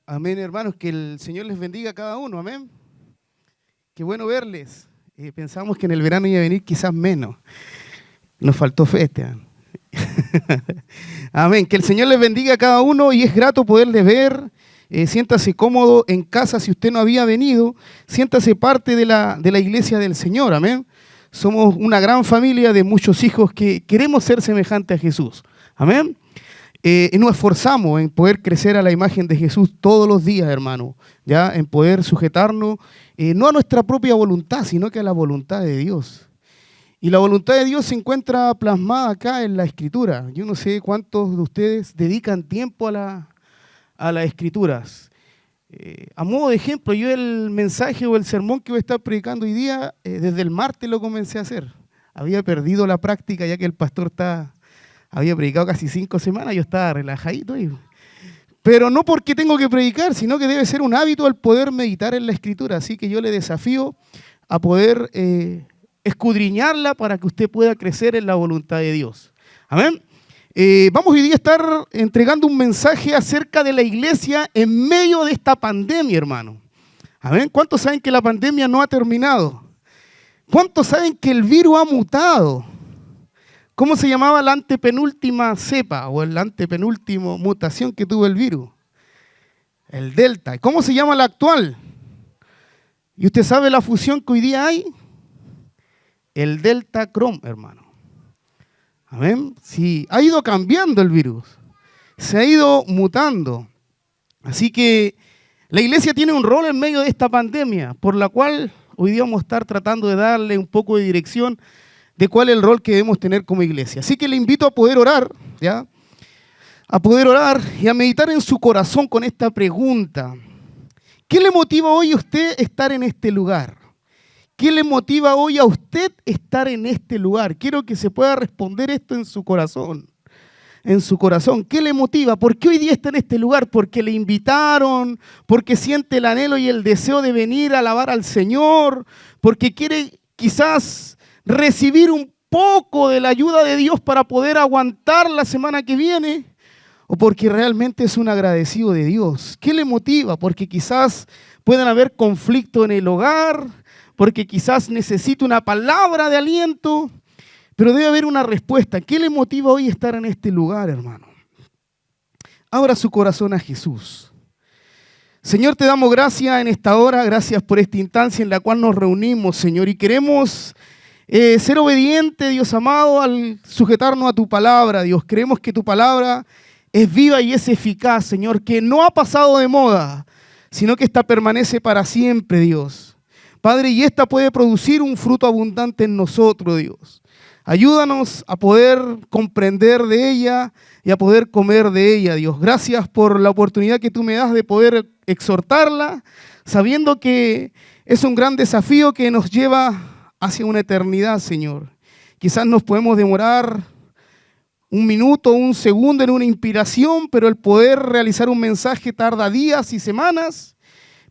Amén, hermanos, que el Señor les bendiga a cada uno, amén. Qué bueno verles. Pensamos que en el verano iba a venir quizás menos. Nos faltó fe, Esteban. Amén, que el Señor les bendiga a cada uno y es grato poderles ver. Siéntase cómodo en casa si usted no había venido. Siéntase parte de la iglesia del Señor, amén. Somos una gran familia de muchos hijos que queremos ser semejantes a Jesús, amén. Y nos esforzamos en poder crecer a la imagen de Jesús todos los días, hermano, ya en poder sujetarnos no a nuestra propia voluntad, sino que a la voluntad de Dios. Y la voluntad de Dios se encuentra plasmada acá en la Escritura. Yo no sé cuántos de ustedes dedican tiempo a las Escrituras. A modo de ejemplo, yo el mensaje o el sermón que voy a estar predicando hoy día, desde el martes lo comencé a hacer. Había perdido la práctica ya que el pastor había predicado casi 5 semanas, yo estaba relajadito ahí. Pero no porque tengo que predicar, sino que debe ser un hábito el poder meditar en la Escritura. Así que yo le desafío a poder escudriñarla para que usted pueda crecer en la voluntad de Dios. Amén. Vamos hoy día a estar entregando un mensaje acerca de la iglesia en medio de esta pandemia, hermano. Amén. ¿Cuántos saben que la pandemia no ha terminado? ¿Cuántos saben que el virus ha mutado? ¿Cómo se llamaba la antepenúltima cepa o la antepenúltima mutación que tuvo el virus? El Delta. ¿Cómo se llama la actual? ¿Y usted sabe la fusión que hoy día hay? El Delta Crom, hermano. Amén. Sí, ha ido cambiando el virus. Se ha ido mutando. Así que la iglesia tiene un rol en medio de esta pandemia, por la cual hoy día vamos a estar tratando de darle un poco de dirección de cuál es el rol que debemos tener como iglesia. Así que le invito a poder orar, ¿ya? A poder orar y a meditar en su corazón con esta pregunta. ¿Qué le motiva hoy a usted estar en este lugar? ¿Qué le motiva hoy a usted estar en este lugar? Quiero que se pueda responder esto en su corazón. En su corazón. ¿Qué le motiva? ¿Por qué hoy día está en este lugar? ¿Porque le invitaron? ¿Porque siente el anhelo y el deseo de venir a alabar al Señor? ¿Porque quiere quizás recibir un poco de la ayuda de Dios para poder aguantar la semana que viene? ¿O porque realmente es un agradecido de Dios? ¿Qué le motiva? Porque quizás puedan haber conflicto en el hogar, porque quizás necesita una palabra de aliento, pero debe haber una respuesta. ¿Qué le motiva hoy a estar en este lugar, hermano? Abra su corazón a Jesús. Señor, te damos gracias en esta hora, gracias por esta instancia en la cual nos reunimos, Señor, y queremos ser obediente, Dios amado, al sujetarnos a tu palabra, Dios. Creemos que tu palabra es viva y es eficaz, Señor, que no ha pasado de moda, sino que esta permanece para siempre, Dios. Padre, y esta puede producir un fruto abundante en nosotros, Dios. Ayúdanos a poder comprender de ella y a poder comer de ella, Dios. Gracias por la oportunidad que tú me das de poder exhortarla, sabiendo que es un gran desafío que nos lleva hacia una eternidad, Señor. Quizás nos podemos demorar un minuto, un segundo en una inspiración, pero el poder realizar un mensaje tarda días y semanas,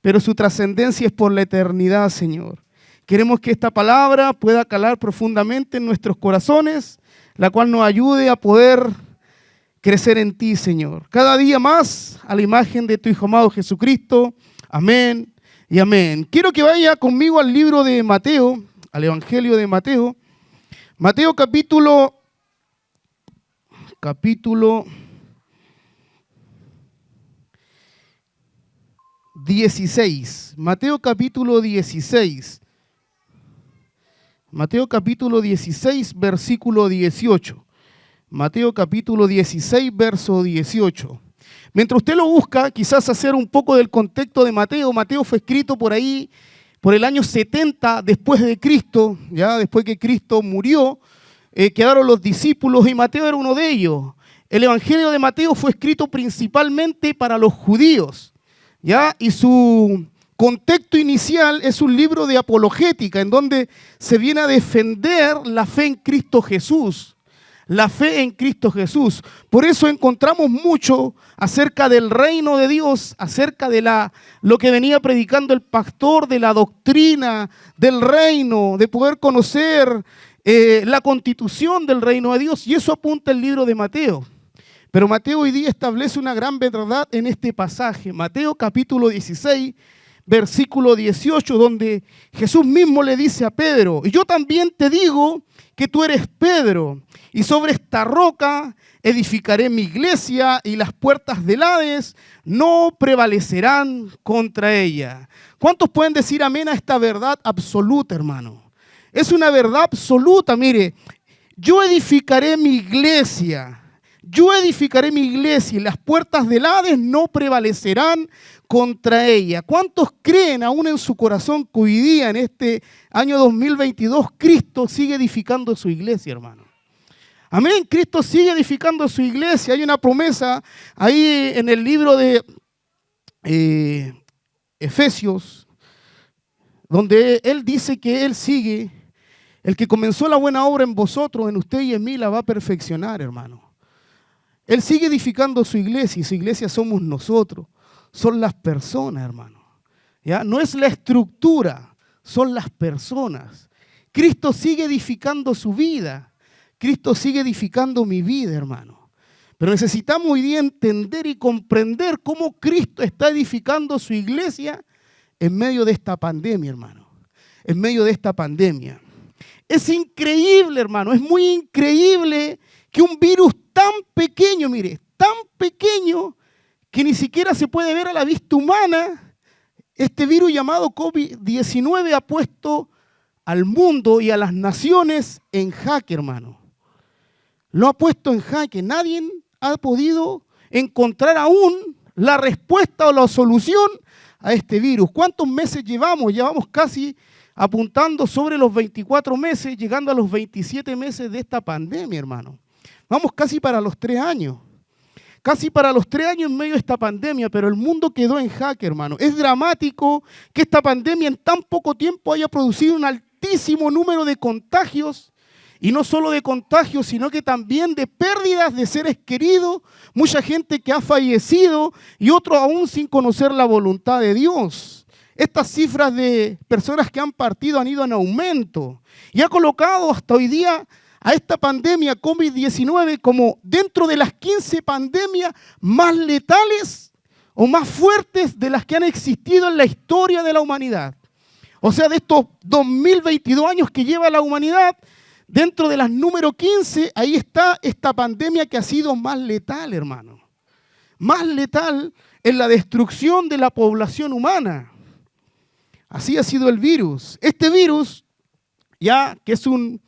pero su trascendencia es por la eternidad, Señor. Queremos que esta palabra pueda calar profundamente en nuestros corazones, la cual nos ayude a poder crecer en ti, Señor. Cada día más a la imagen de tu Hijo amado Jesucristo. Amén y amén. Quiero que vaya conmigo al libro de Mateo, al Evangelio de Mateo. Mateo capítulo 16. Mateo capítulo 16. Mateo capítulo 16, versículo 18. Mateo capítulo 16, verso 18. Mientras usted lo busca, quizás hacer un poco del contexto de Mateo. Mateo fue escrito por ahí, por el año 70 después de Cristo, ya después que Cristo murió, quedaron los discípulos y Mateo era uno de ellos. El Evangelio de Mateo fue escrito principalmente para los judíos, ¿ya? Y su contexto inicial es un libro de apologética en donde se viene a defender la fe en Cristo Jesús. La fe en Cristo Jesús. Por eso encontramos mucho acerca del reino de Dios, acerca de lo que venía predicando el pastor, de la doctrina del reino, de poder conocer la constitución del reino de Dios. Y eso apunta el libro de Mateo. Pero Mateo hoy día establece una gran verdad en este pasaje. Mateo capítulo 16, versículo 18, donde Jesús mismo le dice a Pedro: y yo también te digo que tú eres Pedro, y sobre esta roca edificaré mi iglesia, y las puertas del Hades no prevalecerán contra ella. ¿Cuántos pueden decir amén a esta verdad absoluta, hermano? Es una verdad absoluta. Mire, yo edificaré mi iglesia. Yo edificaré mi iglesia y las puertas del Hades no prevalecerán contra ella. ¿Cuántos creen aún en su corazón que hoy día, en este año 2022, Cristo sigue edificando su iglesia, hermano? Amén, Cristo sigue edificando su iglesia. Hay una promesa ahí en el libro de Efesios, donde Él dice que Él sigue, el que comenzó la buena obra en vosotros, en usted y en mí, la va a perfeccionar, hermano. Él sigue edificando su iglesia y su iglesia somos nosotros, son las personas, hermano. ¿Ya? No es la estructura, son las personas. Cristo sigue edificando su vida, Cristo sigue edificando mi vida, hermano. Pero necesitamos hoy día entender y comprender cómo Cristo está edificando su iglesia en medio de esta pandemia, hermano. En medio de esta pandemia. Es increíble, hermano, es muy increíble que un virus tan pequeño, mire, tan pequeño que ni siquiera se puede ver a la vista humana, este virus llamado COVID-19 ha puesto al mundo y a las naciones en jaque, hermano. Lo ha puesto en jaque. Nadie ha podido encontrar aún la respuesta o la solución a este virus. ¿Cuántos meses llevamos? Llevamos casi apuntando sobre los 24 meses, llegando a los 27 meses de esta pandemia, hermano. Vamos casi para los 3 años. Casi para los 3 años en medio de esta pandemia, pero el mundo quedó en jaque, hermano. Es dramático que esta pandemia en tan poco tiempo haya producido un altísimo número de contagios, y no solo de contagios, sino que también de pérdidas de seres queridos, mucha gente que ha fallecido y otros aún sin conocer la voluntad de Dios. Estas cifras de personas que han partido han ido en aumento y ha colocado hasta hoy día a esta pandemia COVID-19 como dentro de las 15 pandemias más letales o más fuertes de las que han existido en la historia de la humanidad. O sea, de estos 2022 años que lleva la humanidad, dentro de las número 15, ahí está esta pandemia que ha sido más letal, hermano. Más letal en la destrucción de la población humana. Así ha sido el virus. Este virus, ya que es un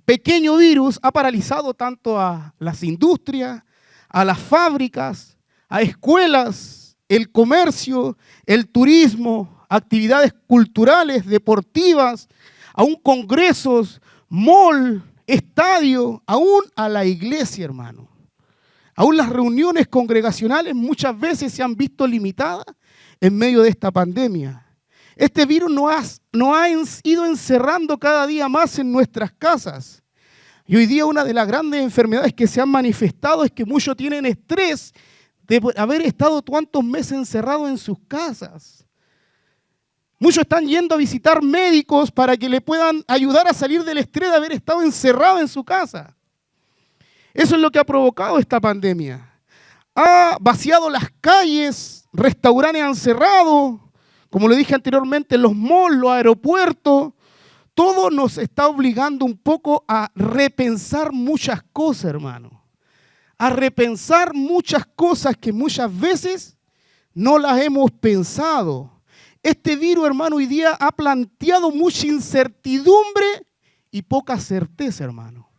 pequeño virus, ha paralizado tanto a las industrias, a las fábricas, a escuelas, el comercio, el turismo, actividades culturales, deportivas, aún congresos, mall, estadio, aún a la iglesia, hermano. Aún las reuniones congregacionales muchas veces se han visto limitadas en medio de esta pandemia. Este virus nos ha ido encerrando cada día más en nuestras casas. Y hoy día una de las grandes enfermedades que se han manifestado es que muchos tienen estrés de haber estado tantos meses encerrados en sus casas. Muchos están yendo a visitar médicos para que le puedan ayudar a salir del estrés de haber estado encerrado en su casa. Eso es lo que ha provocado esta pandemia. Ha vaciado las calles, restaurantes han cerrado, como le dije anteriormente, los malls, los aeropuertos. Todo nos está obligando un poco a repensar muchas cosas, hermano. A repensar muchas cosas que muchas veces no las hemos pensado. Este virus, hermano, hoy día ha planteado mucha incertidumbre y poca certeza, hermano.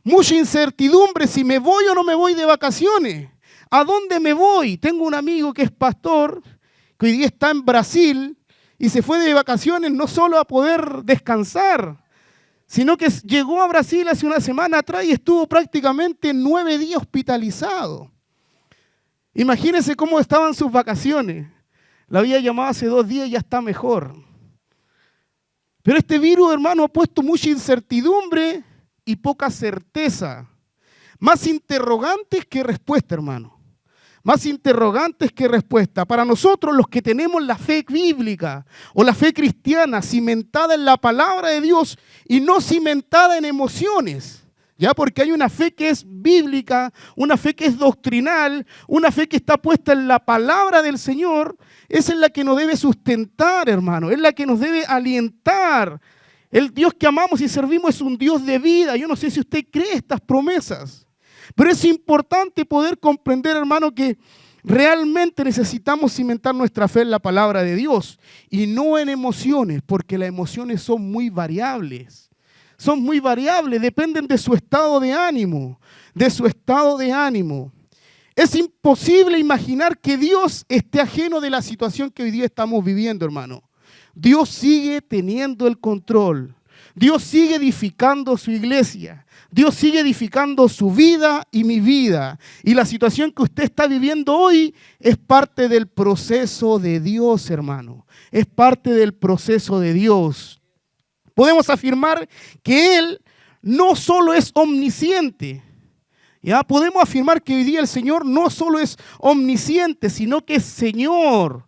Mucha incertidumbre si me voy o no me voy de vacaciones. ¿A dónde me voy? Tengo un amigo que es pastor, que hoy día está en Brasil y se fue de vacaciones no solo a poder descansar, sino que llegó a Brasil hace una semana atrás y estuvo prácticamente 9 días hospitalizado. Imagínense cómo estaban sus vacaciones. La había llamado hace 2 días y ya está mejor. Pero este virus, hermano, ha puesto mucha incertidumbre y poca certeza. Más interrogantes que respuesta, hermano. Más interrogantes que respuesta. Para nosotros, los que tenemos la fe bíblica o la fe cristiana cimentada en la palabra de Dios y no cimentada en emociones, ¿Ya? Porque hay una fe que es bíblica, una fe que es doctrinal, una fe que está puesta en la palabra del Señor. Esa es la que nos debe sustentar, hermano, es la que nos debe alientar. El Dios que amamos y servimos es un Dios de vida. Yo no sé si usted cree estas promesas, pero es importante poder comprender, hermano, que realmente necesitamos cimentar nuestra fe en la palabra de Dios y no en emociones, porque las emociones son muy variables. Son muy variables, dependen de su estado de ánimo, de su estado de ánimo. Es imposible imaginar que Dios esté ajeno de la situación que hoy día estamos viviendo, hermano. Dios sigue teniendo el control. Dios sigue edificando su iglesia. Dios sigue edificando su vida y mi vida. Y la situación que usted está viviendo hoy es parte del proceso de Dios, hermano. Es parte del proceso de Dios. Podemos afirmar que Él no solo es omnisciente. ¿Ya? Podemos afirmar que hoy día el Señor no solo es omnisciente, sino que es Señor.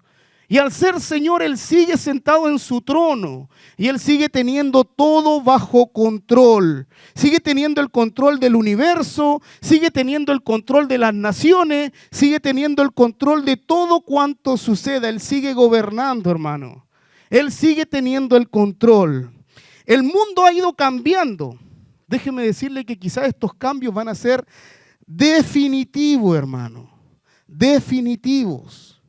Y al ser Señor, Él sigue sentado en su trono. Y Él sigue teniendo todo bajo control. Sigue teniendo el control del universo, sigue teniendo el control de las naciones, sigue teniendo el control de todo cuanto suceda. Él sigue gobernando, hermano. Él sigue teniendo el control. El mundo ha ido cambiando. Déjeme decirle que quizás estos cambios van a ser definitivos, hermano. Definitivos.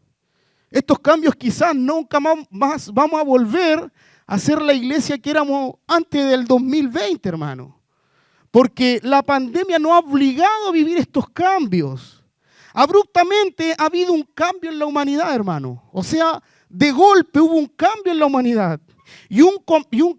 Estos cambios quizás nunca más vamos a volver a ser la iglesia que éramos antes del 2020, hermano. Porque la pandemia nos ha obligado a vivir estos cambios. Abruptamente ha habido un cambio en la humanidad, hermano. O sea, de golpe hubo un cambio en la humanidad. Y un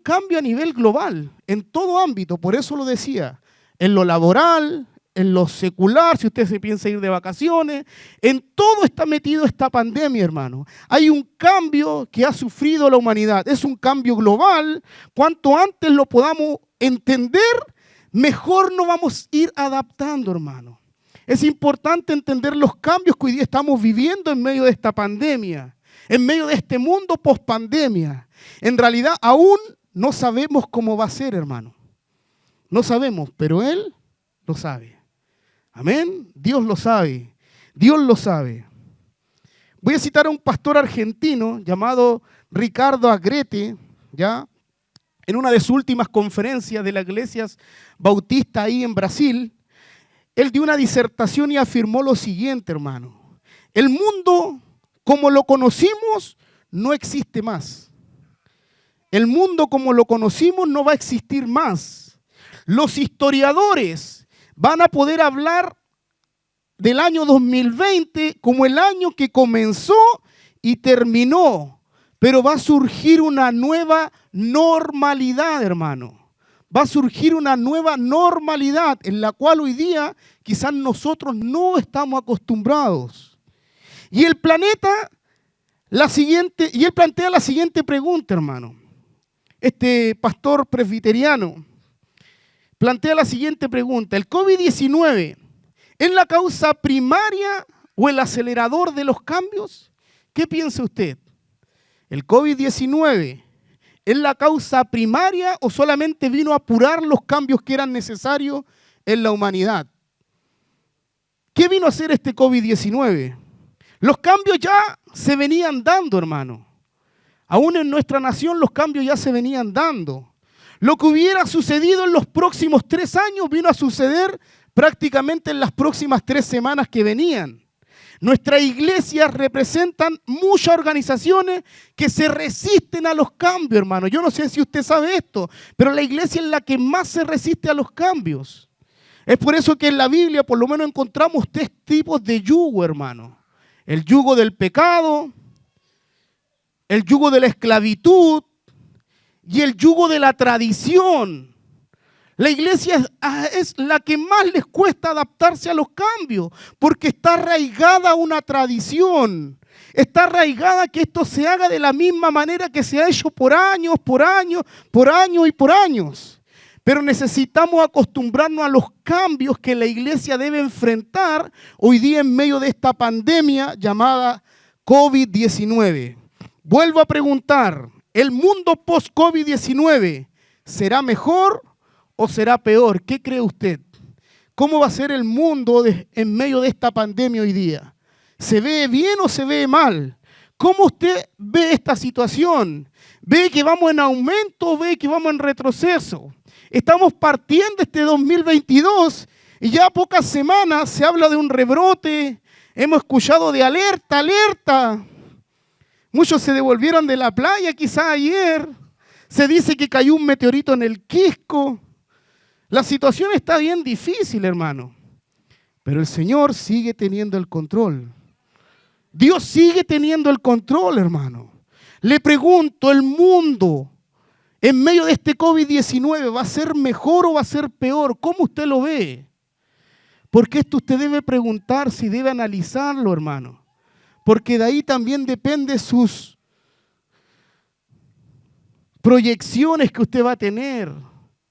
cambio a nivel global, en todo ámbito. Por eso lo decía, en lo laboral, en lo secular, si usted se piensa ir de vacaciones, en todo está metido esta pandemia, hermano. Hay un cambio que ha sufrido la humanidad. Es un cambio global. Cuanto antes lo podamos entender, mejor nos vamos a ir adaptando, hermano. Es importante entender los cambios que hoy día estamos viviendo en medio de esta pandemia, en medio de este mundo post-pandemia. En realidad aún no sabemos cómo va a ser, hermano. No sabemos, pero Él lo sabe. Amén. Dios lo sabe. Dios lo sabe. Voy a citar a un pastor argentino llamado Ricardo Agrete, ¿ya? En una de sus últimas conferencias de las iglesias bautistas ahí en Brasil, él dio una disertación y afirmó lo siguiente, hermano. El mundo como lo conocimos no existe más. El mundo como lo conocimos no va a existir más. Los historiadores van a poder hablar del año 2020 como el año que comenzó y terminó. Pero va a surgir una nueva normalidad, hermano. Va a surgir una nueva normalidad en la cual hoy día quizás nosotros no estamos acostumbrados. Y el planeta, él plantea la siguiente pregunta, hermano. Este pastor presbiteriano plantea la siguiente pregunta. ¿El COVID-19 es la causa primaria o el acelerador de los cambios? ¿Qué piensa usted? ¿El COVID-19 es la causa primaria o solamente vino a apurar los cambios que eran necesarios en la humanidad? ¿Qué vino a hacer este COVID-19? Los cambios ya se venían dando, hermano. Aún en nuestra nación los cambios ya se venían dando. Lo que hubiera sucedido en los próximos 3 años vino a suceder prácticamente en las próximas 3 semanas que venían. Nuestras iglesias representan muchas organizaciones que se resisten a los cambios, hermano. Yo no sé si usted sabe esto, pero la iglesia es la que más se resiste a los cambios. Es por eso que en la Biblia por lo menos encontramos 3 tipos de yugo, hermano. El yugo del pecado, el yugo de la esclavitud y el yugo de la tradición. La iglesia es la que más les cuesta adaptarse a los cambios, porque está arraigada a una tradición. Está arraigada que esto se haga de la misma manera que se ha hecho por años, por años, por años y por años. Pero necesitamos acostumbrarnos a los cambios que la iglesia debe enfrentar hoy día en medio de esta pandemia llamada COVID-19. Vuelvo a preguntar, ¿el mundo post-COVID-19 será mejor o será peor? ¿Qué cree usted? ¿Cómo va a ser el mundo en medio de esta pandemia hoy día? ¿Se ve bien o se ve mal? ¿Cómo usted ve esta situación? ¿Ve que vamos en aumento o ve que vamos en retroceso? Estamos partiendo este 2022 y ya a pocas semanas se habla de un rebrote. Hemos escuchado de alerta, alerta. Muchos se devolvieron de la playa quizá ayer. Se dice que cayó un meteorito en el Quisco. La situación está bien difícil, hermano. Pero el Señor sigue teniendo el control. Dios sigue teniendo el control, hermano. Le pregunto, ¿el mundo en medio de este COVID-19 va a ser mejor o va a ser peor? ¿Cómo usted lo ve? Porque esto usted debe preguntarse y debe analizarlo, hermano. Porque de ahí también depende sus proyecciones que usted va a tener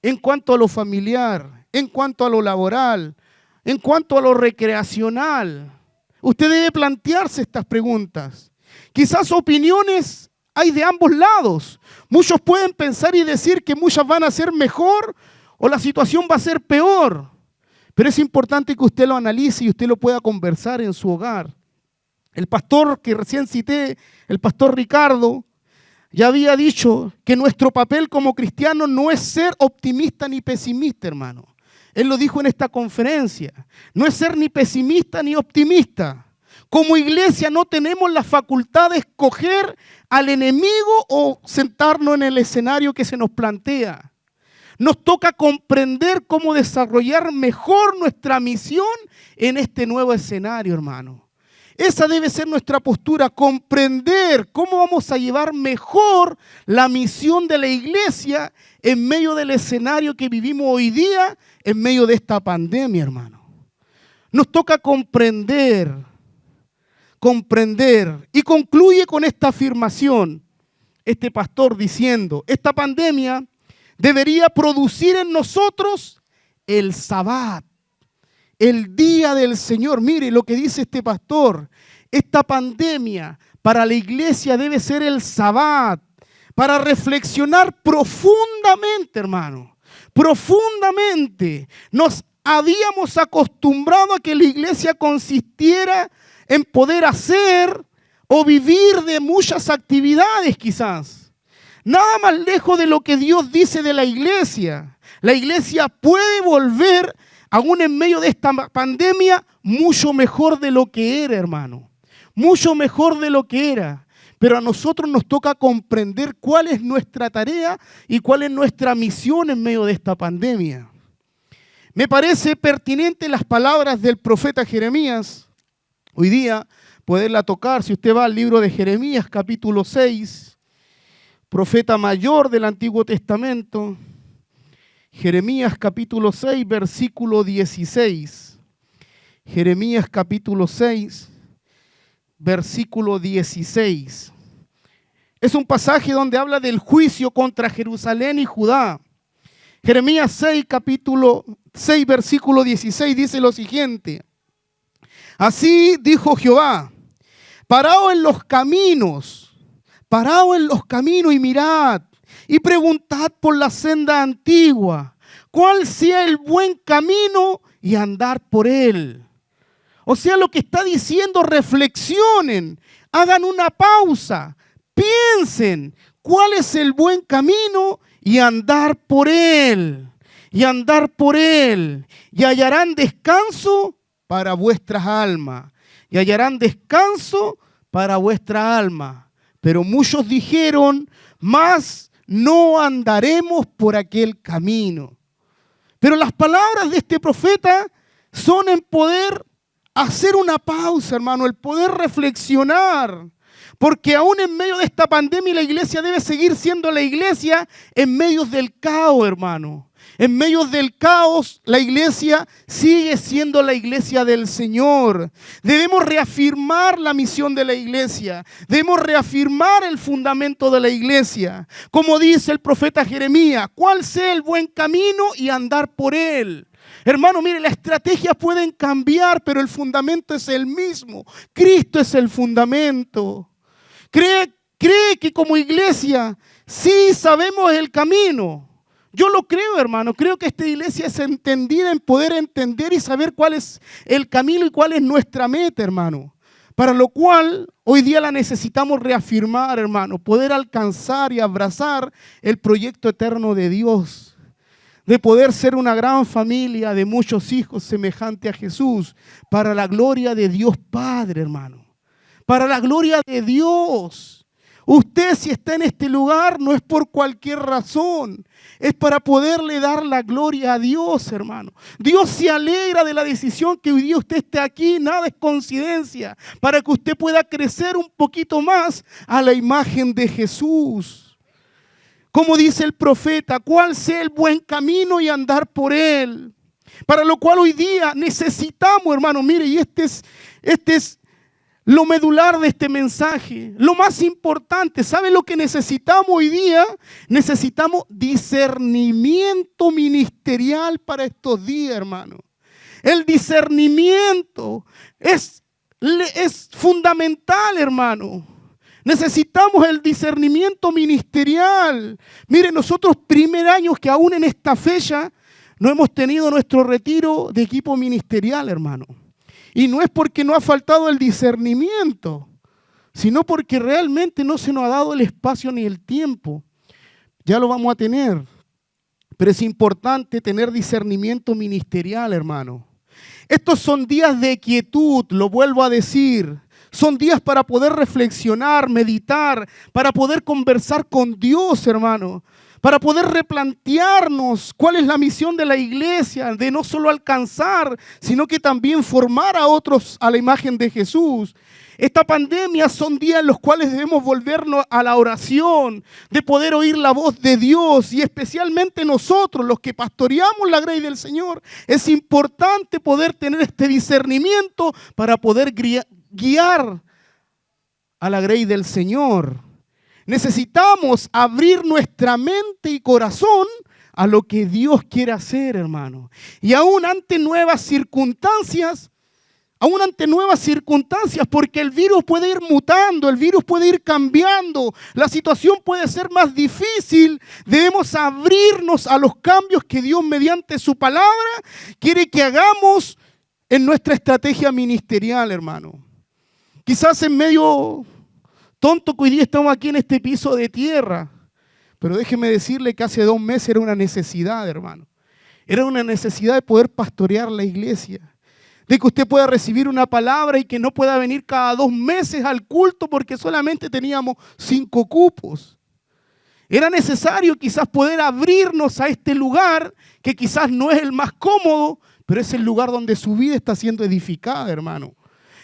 en cuanto a lo familiar, en cuanto a lo laboral, en cuanto a lo recreacional. Usted debe plantearse estas preguntas. Quizás opiniones hay de ambos lados. Muchos pueden pensar y decir que muchas van a ser mejor o la situación va a ser peor. Pero es importante que usted lo analice y usted lo pueda conversar en su hogar. El pastor que recién cité, el pastor Ricardo, ya había dicho que nuestro papel como cristianos no es ser optimista ni pesimista, hermano. Él lo dijo en esta conferencia. No es ser ni pesimista ni optimista. Como iglesia no tenemos la facultad de escoger al enemigo o sentarnos en el escenario que se nos plantea. Nos toca comprender cómo desarrollar mejor nuestra misión en este nuevo escenario, hermano. Esa debe ser nuestra postura, comprender cómo vamos a llevar mejor la misión de la iglesia en medio del escenario que vivimos hoy día, en medio de esta pandemia, hermano. Nos toca comprender. Y concluye con esta afirmación, este pastor diciendo, esta pandemia debería producir en nosotros el Sabbat. El día del Señor. Mire lo que dice este pastor. Esta pandemia para la iglesia debe ser el Sabbat. Para reflexionar profundamente, hermano. Profundamente. Nos habíamos acostumbrado a que la iglesia consistiera en poder hacer o vivir de muchas actividades quizás. Nada más lejos de lo que Dios dice de la iglesia. La iglesia puede volver aún en medio de esta pandemia, mucho mejor de lo que era, hermano. Mucho mejor de lo que era. Pero a nosotros nos toca comprender cuál es nuestra tarea y cuál es nuestra misión en medio de esta pandemia. Me parece pertinente las palabras del profeta Jeremías. Hoy día, poderla tocar, si usted va al libro de Jeremías, capítulo 6, profeta mayor del Antiguo Testamento. Jeremías capítulo 6, versículo 16. Jeremías capítulo 6, versículo 16. Es un pasaje donde habla del juicio contra Jerusalén y Judá. Jeremías 6, capítulo 6, versículo 16 dice lo siguiente. Así dijo Jehová, paraos en los caminos y mirad. Y preguntad por la senda antigua, cuál sea el buen camino y andar por él. O sea, lo que está diciendo, reflexionen, hagan una pausa, piensen cuál es el buen camino y andar por él. Y andar por él. Y hallarán descanso para vuestras almas. Y hallarán descanso para vuestra alma. Pero muchos dijeron, más no andaremos por aquel camino. Pero las palabras de este profeta son en poder hacer una pausa, hermano, el poder reflexionar. Porque aún en medio de esta pandemia la iglesia debe seguir siendo la iglesia en medio del caos, hermano. En medio del caos, la iglesia sigue siendo la iglesia del Señor. Debemos reafirmar la misión de la iglesia. Debemos reafirmar el fundamento de la iglesia. Como dice el profeta Jeremías, ¿cuál sea el buen camino y andar por él? Hermano, mire, las estrategias pueden cambiar, pero el fundamento es el mismo. Cristo es el fundamento. ¿Cree que como iglesia sí sabemos el camino? Yo lo creo, hermano. Creo que esta iglesia es entendida en poder entender y saber cuál es el camino y cuál es nuestra meta, hermano. Para lo cual hoy día la necesitamos reafirmar, hermano. Poder alcanzar y abrazar el proyecto eterno de Dios. De poder ser una gran familia de muchos hijos semejante a Jesús. Para la gloria de Dios Padre, hermano. Para la gloria de Dios. Usted, si está en este lugar, no es por cualquier razón. Es para poderle dar la gloria a Dios, hermano. Dios se alegra de la decisión que hoy día usted esté aquí. Nada es coincidencia. Para que usted pueda crecer un poquito más a la imagen de Jesús. Como dice el profeta, ¿cuál sea el buen camino y andar por él? Para lo cual hoy día necesitamos, hermano, mire, y este es lo medular de este mensaje, lo más importante. ¿Sabe lo que necesitamos hoy día? Necesitamos discernimiento ministerial para estos días, hermano. El discernimiento es fundamental, hermano. Necesitamos el discernimiento ministerial. Mire, nosotros primer año que aún en esta fecha no hemos tenido nuestro retiro de equipo ministerial, hermano. Y no es porque no ha faltado el discernimiento, sino porque realmente no se nos ha dado el espacio ni el tiempo. Ya lo vamos a tener. Pero es importante tener discernimiento ministerial, hermano. Estos son días de quietud, lo vuelvo a decir. Son días para poder reflexionar, meditar, para poder conversar con Dios, hermano. Para poder replantearnos cuál es la misión de la iglesia, de no solo alcanzar, sino que también formar a otros a la imagen de Jesús. Esta pandemia son días en los cuales debemos volvernos a la oración, de poder oír la voz de Dios y especialmente nosotros, los que pastoreamos la grey del Señor. Es importante poder tener este discernimiento para poder guiar a la grey del Señor. Necesitamos abrir nuestra mente y corazón a lo que Dios quiere hacer, hermano. Y aún ante nuevas circunstancias, porque el virus puede ir mutando, el virus puede ir cambiando, la situación puede ser más difícil, debemos abrirnos a los cambios que Dios mediante su palabra quiere que hagamos en nuestra estrategia ministerial, hermano. Quizás en medio tonto que hoy día estamos aquí en este piso de tierra, pero déjeme decirle que hace 2 meses era una necesidad, hermano. Era una necesidad de poder pastorear la iglesia. De que usted pueda recibir una palabra y que no pueda venir cada 2 meses al culto porque solamente teníamos 5 cupos. Era necesario quizás poder abrirnos a este lugar que quizás no es el más cómodo, pero es el lugar donde su vida está siendo edificada, hermano.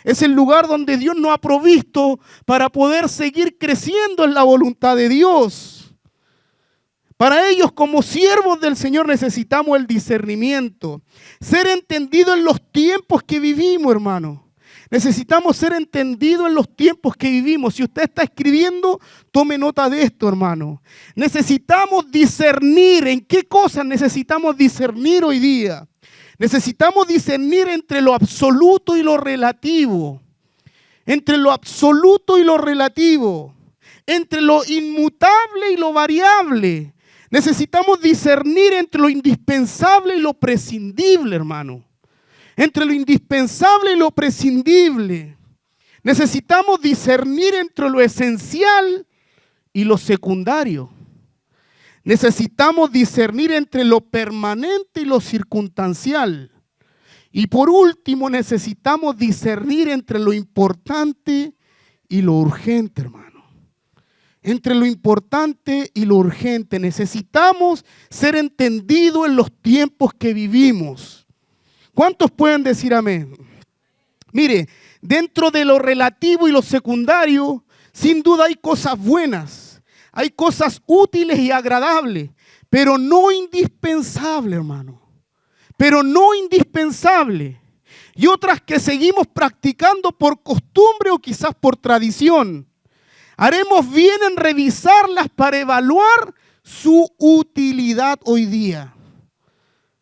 Es el lugar donde Dios nos ha provisto para poder seguir creciendo en la voluntad de Dios. Para ellos, como siervos del Señor, necesitamos el discernimiento. Ser entendido en los tiempos que vivimos, hermano. Necesitamos ser entendidos en los tiempos que vivimos. Si usted está escribiendo, tome nota de esto, hermano. Necesitamos discernir. ¿En qué cosas necesitamos discernir hoy día? Necesitamos discernir entre lo absoluto y lo relativo. Entre lo absoluto y lo relativo. Entre lo inmutable y lo variable. Necesitamos discernir entre lo indispensable y lo prescindible, hermano. Entre lo indispensable y lo prescindible. Necesitamos discernir entre lo esencial y lo secundario. Necesitamos discernir entre lo permanente y lo circunstancial. Y por último, necesitamos discernir entre lo importante y lo urgente, hermano. Entre lo importante y lo urgente. Necesitamos ser entendidos en los tiempos que vivimos. ¿Cuántos pueden decir amén? Mire, dentro de lo relativo y lo secundario, sin duda hay cosas buenas. Hay cosas útiles y agradables, pero no indispensables, hermano. Pero no indispensables. Y otras que seguimos practicando por costumbre o quizás por tradición. Haremos bien en revisarlas para evaluar su utilidad hoy día.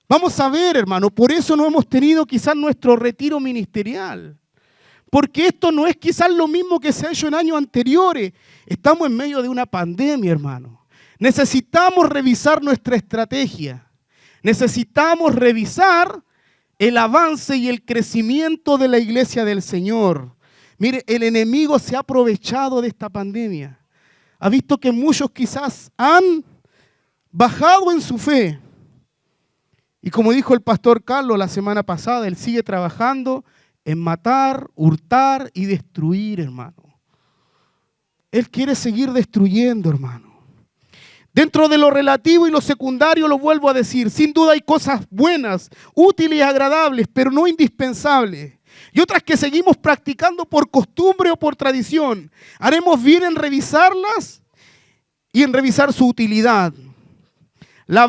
Vamos a ver, hermano, por eso no hemos tenido quizás nuestro retiro ministerial. Porque esto no es quizás lo mismo que se ha hecho en años anteriores. Estamos en medio de una pandemia, hermano. Necesitamos revisar nuestra estrategia. Necesitamos revisar el avance y el crecimiento de la iglesia del Señor. Mire, el enemigo se ha aprovechado de esta pandemia. Ha visto que muchos quizás han bajado en su fe. Y como dijo el pastor Carlos la semana pasada, él sigue trabajando en matar, hurtar y destruir, hermano. Él quiere seguir destruyendo, hermano. Dentro de lo relativo y lo secundario, lo vuelvo a decir, sin duda hay cosas buenas, útiles y agradables, pero no indispensables. Y otras que seguimos practicando por costumbre o por tradición. Haremos bien en revisarlas y en revisar su utilidad. La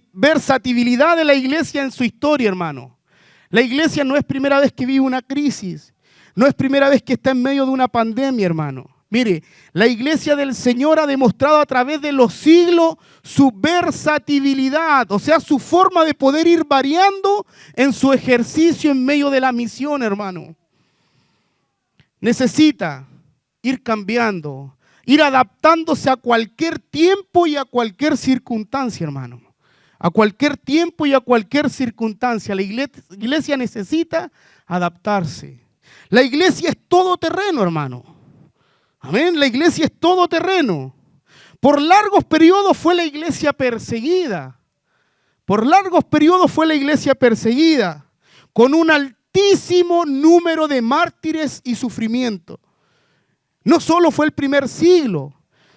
versatilidad de la iglesia en su historia, hermano. La iglesia no es primera vez que vive una crisis. No es primera vez que está en medio de una pandemia, hermano. Mire, la iglesia del Señor ha demostrado a través de los siglos su versatilidad, o sea, su forma de poder ir variando en su ejercicio en medio de la misión, hermano. Necesita ir cambiando, ir adaptándose a cualquier tiempo y a cualquier circunstancia, hermano. A cualquier tiempo y a cualquier circunstancia. La iglesia necesita adaptarse. La iglesia es todoterreno, hermano. Amén. La iglesia es todoterreno. Por largos periodos fue la iglesia perseguida. Por largos periodos fue la iglesia perseguida. Con un altísimo número de mártires y sufrimiento. No solo fue el primer siglo,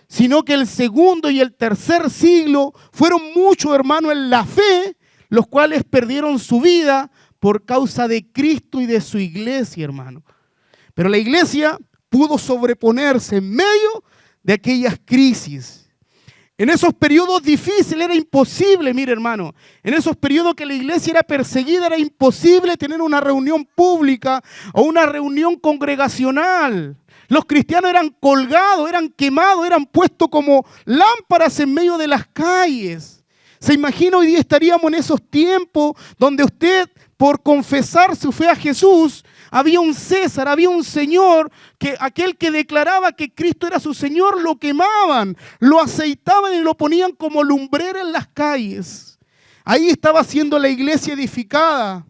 sino que el segundo y el tercer siglo fueron muchos, hermanos, en la fe, los cuales perdieron su vida por causa de Cristo y de su iglesia, hermano. Pero la iglesia pudo sobreponerse en medio de aquellas crisis. En esos periodos difíciles era imposible, mire hermano, en esos periodos que la iglesia era perseguida era imposible tener una reunión pública o una reunión congregacional. Los cristianos eran colgados, eran quemados, eran puestos como lámparas en medio de las calles. ¿Se imagina hoy día estaríamos en esos tiempos donde usted, por confesar su fe a Jesús, había un César, había un señor, que aquel que declaraba que Cristo era su Señor, lo quemaban, lo aceitaban y lo ponían como lumbrera en las calles? Ahí estaba siendo la iglesia edificada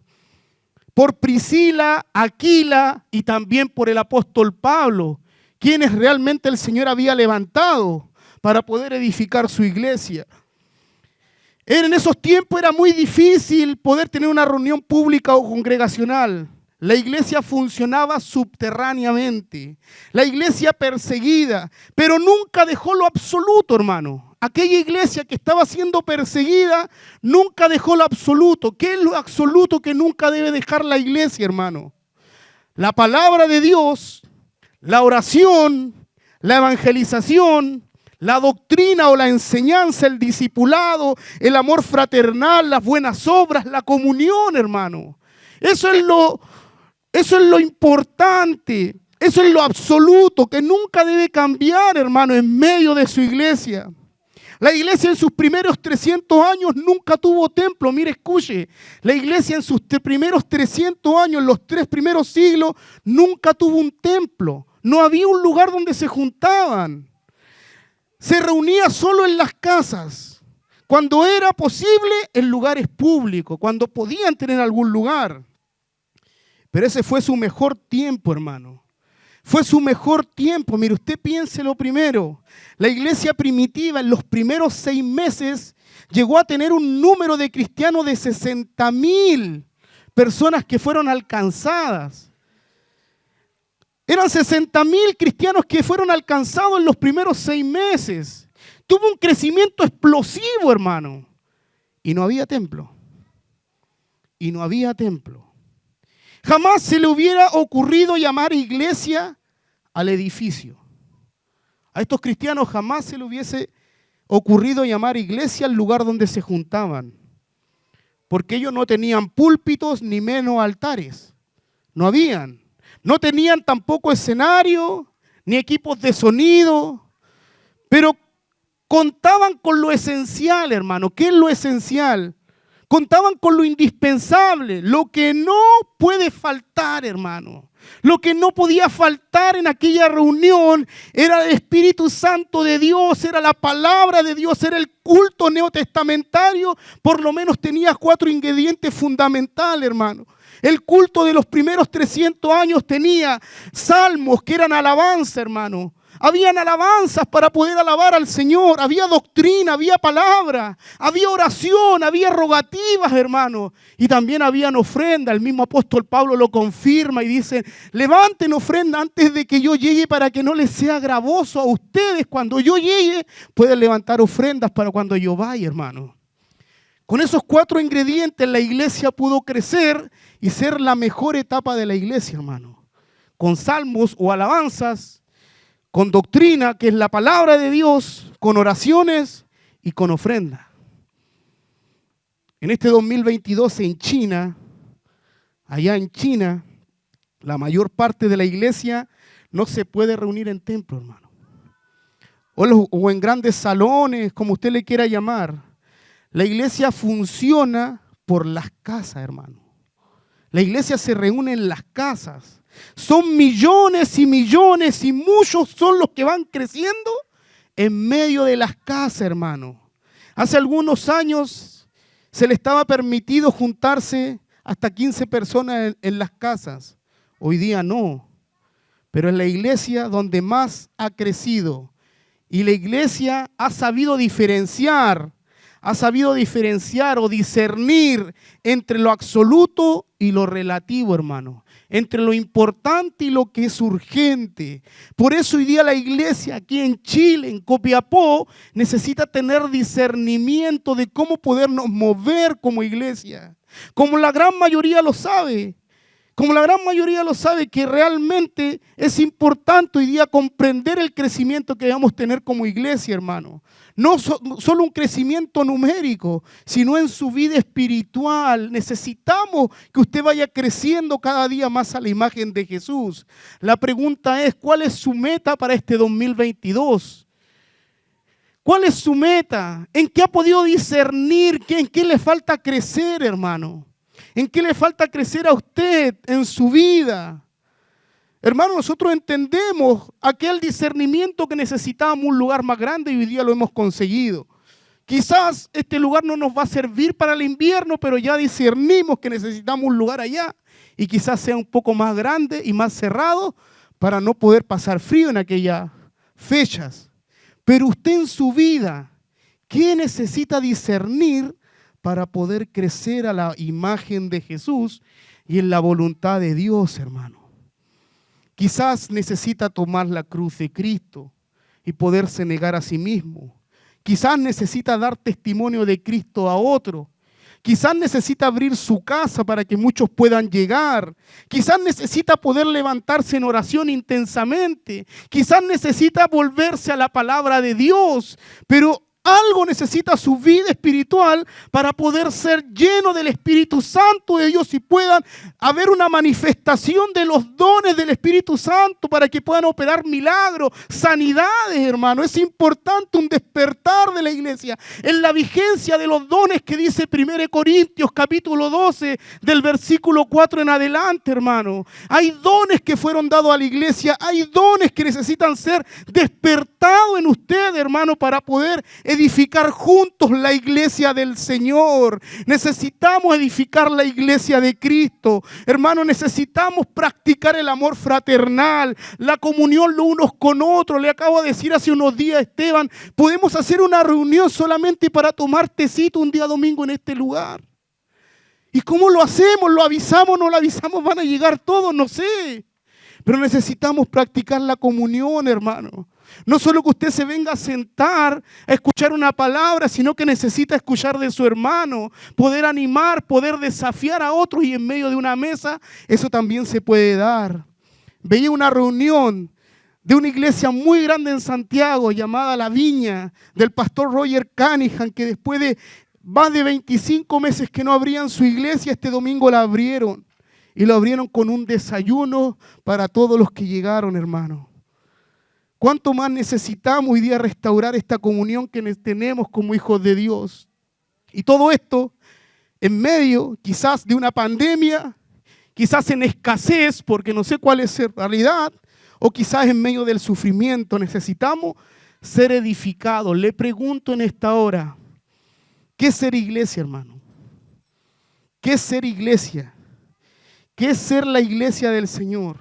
por Priscila, Aquila y también por el apóstol Pablo, quienes realmente el Señor había levantado para poder edificar su iglesia. En esos tiempos era muy difícil poder tener una reunión pública o congregacional. La iglesia funcionaba subterráneamente, la iglesia perseguida, pero nunca dejó lo absoluto, hermano. Aquella iglesia que estaba siendo perseguida nunca dejó lo absoluto. ¿Qué es lo absoluto que nunca debe dejar la iglesia, hermano? La palabra de Dios, la oración, la evangelización, la doctrina o la enseñanza, el discipulado, el amor fraternal, las buenas obras, la comunión, hermano. Eso es lo importante, eso es lo absoluto que nunca debe cambiar, hermano, en medio de su iglesia. La iglesia en sus primeros 300 años nunca tuvo templo. Mire, escuche, la iglesia en sus primeros 300 años, los 3 primeros siglos, nunca tuvo un templo. No había un lugar donde se juntaban. Se reunía solo en las casas. Cuando era posible, en lugares públicos, cuando podían tener algún lugar. Pero ese fue su mejor tiempo, hermano. Fue su mejor tiempo. Mire, usted piénselo primero. La iglesia primitiva en los primeros 6 meses llegó a tener un número de cristianos de 60,000 personas que fueron alcanzadas. Eran 60,000 cristianos que fueron alcanzados en los primeros 6 meses. Tuvo un crecimiento explosivo, hermano. Y no había templo. Y no había templo. Jamás se le hubiera ocurrido llamar iglesia al edificio. A estos cristianos jamás se le hubiese ocurrido llamar iglesia al lugar donde se juntaban. Porque ellos no tenían púlpitos ni menos altares. No habían. No tenían tampoco escenario ni equipos de sonido. Pero contaban con lo esencial, hermano. ¿Qué es lo esencial? Contaban con lo indispensable, lo que no puede faltar, hermano. Lo que no podía faltar en aquella reunión era el Espíritu Santo de Dios, era la palabra de Dios, era el culto neotestamentario. Por lo menos tenía 4 ingredientes fundamentales, hermano. El culto de los primeros 300 años tenía salmos que eran alabanza, hermano. Habían alabanzas para poder alabar al Señor. Había doctrina, había palabra, había oración, había rogativas, hermano. Y también habían ofrenda. El mismo apóstol Pablo lo confirma y dice, levanten ofrenda antes de que yo llegue para que no les sea gravoso a ustedes. Cuando yo llegue, pueden levantar ofrendas para cuando yo vaya, hermano. Con esos 4 ingredientes la iglesia pudo crecer y ser la mejor etapa de la iglesia, hermano. Con salmos o alabanzas, con doctrina, que es la palabra de Dios, con oraciones y con ofrenda. En este 2022 en China, allá en China, la mayor parte de la iglesia no se puede reunir en templo, hermano. O en grandes salones, como usted le quiera llamar. La iglesia funciona por las casas, hermano. La iglesia se reúne en las casas. Son millones y millones y muchos son los que van creciendo en medio de las casas, hermano. Hace algunos años se le estaba permitido juntarse hasta 15 personas en las casas. Hoy día no. Pero es la iglesia donde más ha crecido. Y la iglesia ha sabido diferenciar o discernir entre lo absoluto y lo relativo, hermano. Entre lo importante y lo que es urgente. Por eso hoy día la iglesia aquí en Chile, en Copiapó, necesita tener discernimiento de cómo podernos mover como iglesia. Como la gran mayoría lo sabe. Que realmente es importante hoy día comprender el crecimiento que debemos tener como iglesia, hermano. No solo un crecimiento numérico, sino en su vida espiritual. Necesitamos que usted vaya creciendo cada día más a la imagen de Jesús. La pregunta es, ¿cuál es su meta para este 2022? ¿Cuál es su meta? ¿En qué ha podido discernir? ¿En qué le falta crecer, hermano? ¿En qué le falta crecer a usted en su vida? Hermano, nosotros entendemos aquel discernimiento que necesitábamos un lugar más grande y hoy día lo hemos conseguido. Quizás este lugar no nos va a servir para el invierno, pero ya discernimos que necesitamos un lugar allá y quizás sea un poco más grande y más cerrado para no poder pasar frío en aquellas fechas. Pero usted en su vida, ¿qué necesita discernir para poder crecer a la imagen de Jesús y en la voluntad de Dios, hermano? Quizás necesita tomar la cruz de Cristo y poderse negar a sí mismo. Quizás necesita dar testimonio de Cristo a otro. Quizás necesita abrir su casa para que muchos puedan llegar. Quizás necesita poder levantarse en oración intensamente. Quizás necesita volverse a la palabra de Dios. Pero algo necesita su vida espiritual para poder ser lleno del Espíritu Santo de Dios y puedan haber una manifestación de los dones del Espíritu Santo para que puedan operar milagros, sanidades, hermano. Es importante un despertar de la iglesia en la vigencia de los dones que dice 1 Corintios capítulo 12 del versículo 4 en adelante, hermano. Hay dones que fueron dados a la iglesia, hay dones que necesitan ser despertados en usted, hermano, para poder edificar juntos la iglesia del Señor. Necesitamos edificar la iglesia de Cristo. Hermano, necesitamos practicar el amor fraternal, la comunión los unos con otros. Le acabo de decir hace unos días, Esteban, podemos hacer una reunión solamente para tomar tecito un día domingo en este lugar. ¿Y cómo lo hacemos? ¿Lo avisamos? ¿No lo avisamos? ¿Van a llegar todos? No sé. Pero necesitamos practicar la comunión, hermano. No solo que usted se venga a sentar a escuchar una palabra, sino que necesita escuchar de su hermano, poder animar, poder desafiar a otros y en medio de una mesa, eso también se puede dar. Veía una reunión de una iglesia muy grande en Santiago llamada La Viña, del pastor Roger Cunningham, que después de más de 25 meses que no abrían su iglesia, este domingo la abrieron. Y lo abrieron con un desayuno para todos los que llegaron, hermano. ¿Cuánto más necesitamos hoy día restaurar esta comunión que tenemos como hijos de Dios? Y todo esto en medio quizás de una pandemia, quizás en escasez, porque no sé cuál es la realidad, o quizás en medio del sufrimiento. Necesitamos ser edificados. Le pregunto en esta hora, ¿qué es ser iglesia, hermano? ¿Qué es ser iglesia? ¿Qué es ser la iglesia del Señor?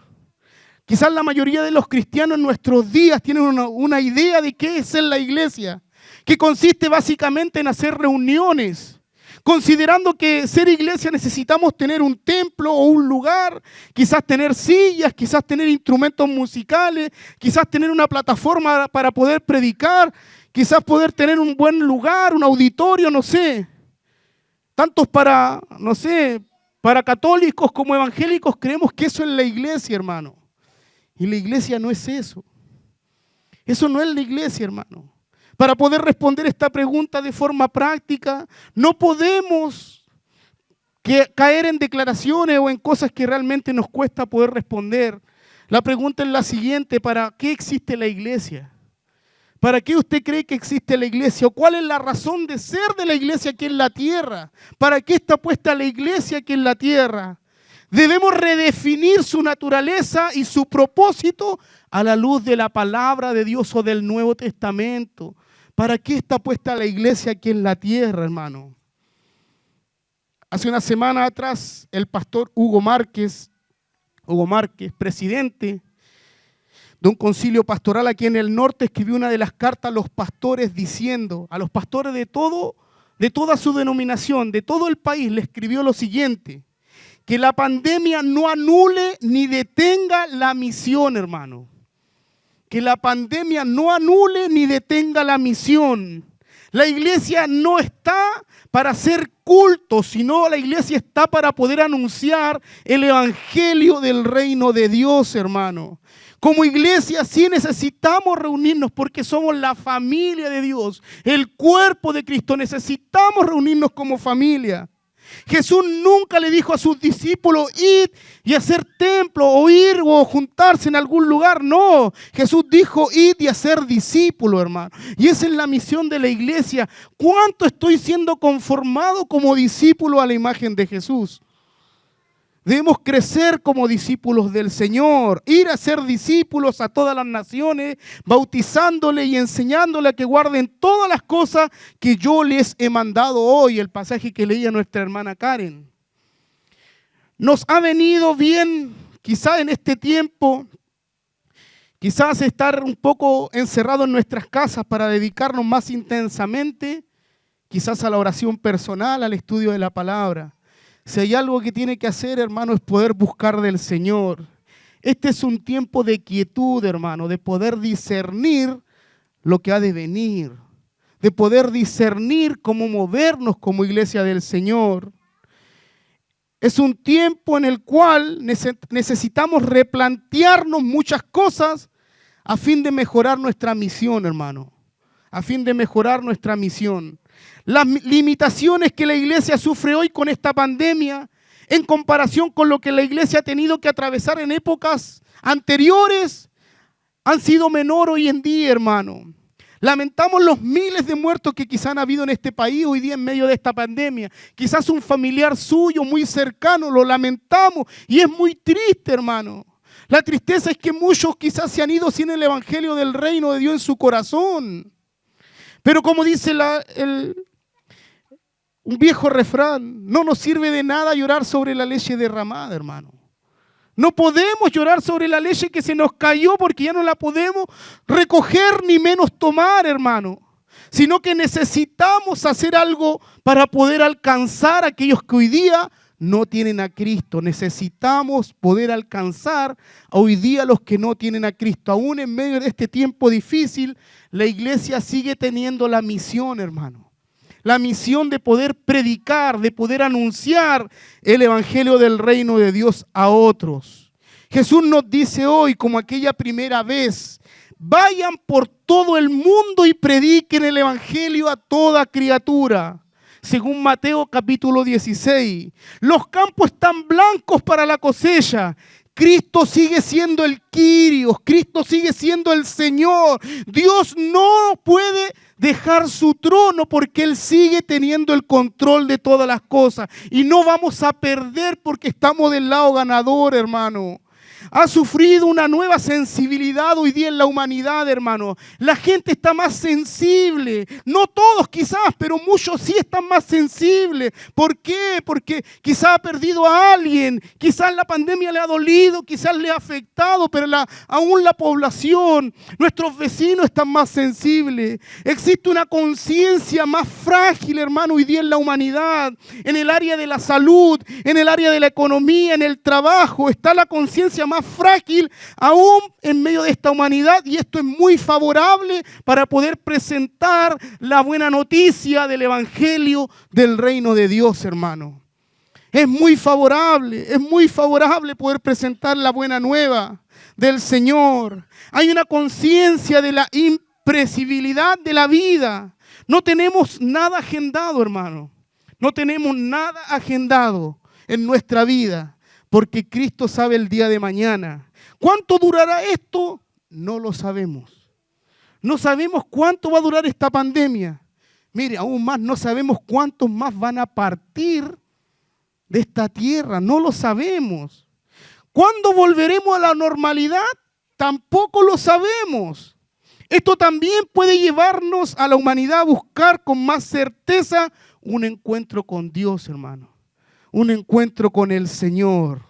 Quizás la mayoría de los cristianos en nuestros días tienen una idea de qué es ser la iglesia, que consiste básicamente en hacer reuniones, considerando que ser iglesia necesitamos tener un templo o un lugar, quizás tener sillas, quizás tener instrumentos musicales, quizás tener una plataforma para poder predicar, quizás poder tener un buen lugar, un auditorio, no sé. Tantos para católicos como evangélicos creemos que eso es la iglesia, hermano. Y la iglesia no es eso. Eso no es la iglesia, hermano. Para poder responder esta pregunta de forma práctica, no podemos caer en declaraciones o en cosas que realmente nos cuesta poder responder. La pregunta es la siguiente: ¿para qué existe la iglesia? ¿Para qué usted cree que existe la iglesia? ¿O cuál es la razón de ser de la iglesia aquí en la tierra? ¿Para qué está puesta la iglesia aquí en la tierra? Debemos redefinir su naturaleza y su propósito a la luz de la palabra de Dios o del Nuevo Testamento. ¿Para qué está puesta la iglesia aquí en la tierra, hermano? Hace una semana atrás, el pastor Hugo Márquez, presidente de un concilio pastoral aquí en el norte, escribió una de las cartas a los pastores diciendo, a los pastores de toda su denominación, de todo el país, le escribió lo siguiente: que la pandemia no anule ni detenga la misión, hermano. Que la pandemia no anule ni detenga la misión. La iglesia no está para hacer culto, sino la iglesia está para poder anunciar el evangelio del reino de Dios, hermano. Como iglesia sí necesitamos reunirnos porque somos la familia de Dios, el cuerpo de Cristo. Necesitamos reunirnos como familia. Jesús nunca le dijo a sus discípulos: id y hacer templo, o ir o juntarse en algún lugar. No, Jesús dijo: id y hacer discípulos, hermano. Y esa es la misión de la iglesia. ¿Cuánto estoy siendo conformado como discípulo a la imagen de Jesús? Debemos crecer como discípulos del Señor, ir a ser discípulos a todas las naciones, bautizándole y enseñándole a que guarden todas las cosas que yo les he mandado hoy. El pasaje que leía nuestra hermana Karen. Nos ha venido bien, quizás en este tiempo, quizás estar un poco encerrados en nuestras casas para dedicarnos más intensamente, quizás a la oración personal, al estudio de la palabra. Si hay algo que tiene que hacer, hermano, es poder buscar del Señor. Este es un tiempo de quietud, hermano, de poder discernir lo que ha de venir, de poder discernir cómo movernos como iglesia del Señor. Es un tiempo en el cual necesitamos replantearnos muchas cosas a fin de mejorar nuestra misión, hermano, a fin de mejorar nuestra misión. Las limitaciones que la iglesia sufre hoy con esta pandemia, en comparación con lo que la iglesia ha tenido que atravesar en épocas anteriores, han sido menor hoy en día, hermano. Lamentamos los miles de muertos que quizás han habido en este país hoy día en medio de esta pandemia. Quizás un familiar suyo muy cercano, lo lamentamos y es muy triste, hermano. La tristeza es que muchos quizás se han ido sin el evangelio del reino de Dios en su corazón. Pero como dice un viejo refrán, no nos sirve de nada llorar sobre la leche derramada, hermano. No podemos llorar sobre la leche que se nos cayó porque ya no la podemos recoger ni menos tomar, hermano. Sino que necesitamos hacer algo para poder alcanzar a aquellos que hoy día no tienen a Cristo. Necesitamos poder alcanzar hoy día a los que no tienen a Cristo. Aún en medio de este tiempo difícil, la iglesia sigue teniendo la misión, hermano. La misión de poder predicar, de poder anunciar el evangelio del reino de Dios a otros. Jesús nos dice hoy, como aquella primera vez: vayan por todo el mundo y prediquen el evangelio a toda criatura. Según Mateo capítulo 16, los campos están blancos para la cosecha. Cristo sigue siendo el Kyrios, Cristo sigue siendo el Señor. Dios no puede dejar su trono porque Él sigue teniendo el control de todas las cosas. Y no vamos a perder porque estamos del lado ganador, hermano. Ha sufrido una nueva sensibilidad hoy día en la humanidad, hermano. La gente está más sensible. No todos quizás, pero muchos sí están más sensibles. ¿Por qué? Porque quizás ha perdido a alguien. Quizás la pandemia le ha dolido, quizás le ha afectado, pero aún la población, nuestros vecinos están más sensibles. Existe una conciencia más frágil, hermano, hoy día en la humanidad. En el área de la salud, en el área de la economía, en el trabajo, está la conciencia más frágil aún en medio de esta humanidad, y esto es muy favorable para poder presentar la buena noticia del evangelio del reino de Dios, hermano. Es muy favorable poder presentar la buena nueva del Señor. Hay una conciencia de la imprevisibilidad de la vida. No tenemos nada agendado, hermano. No tenemos nada agendado en nuestra vida. Porque Cristo sabe el día de mañana. ¿Cuánto durará esto? No lo sabemos. No sabemos cuánto va a durar esta pandemia. Mire, aún más no sabemos cuántos más van a partir de esta tierra. No lo sabemos. ¿Cuándo volveremos a la normalidad? Tampoco lo sabemos. Esto también puede llevarnos a la humanidad a buscar con más certeza un encuentro con Dios, hermano. Un encuentro con el Señor.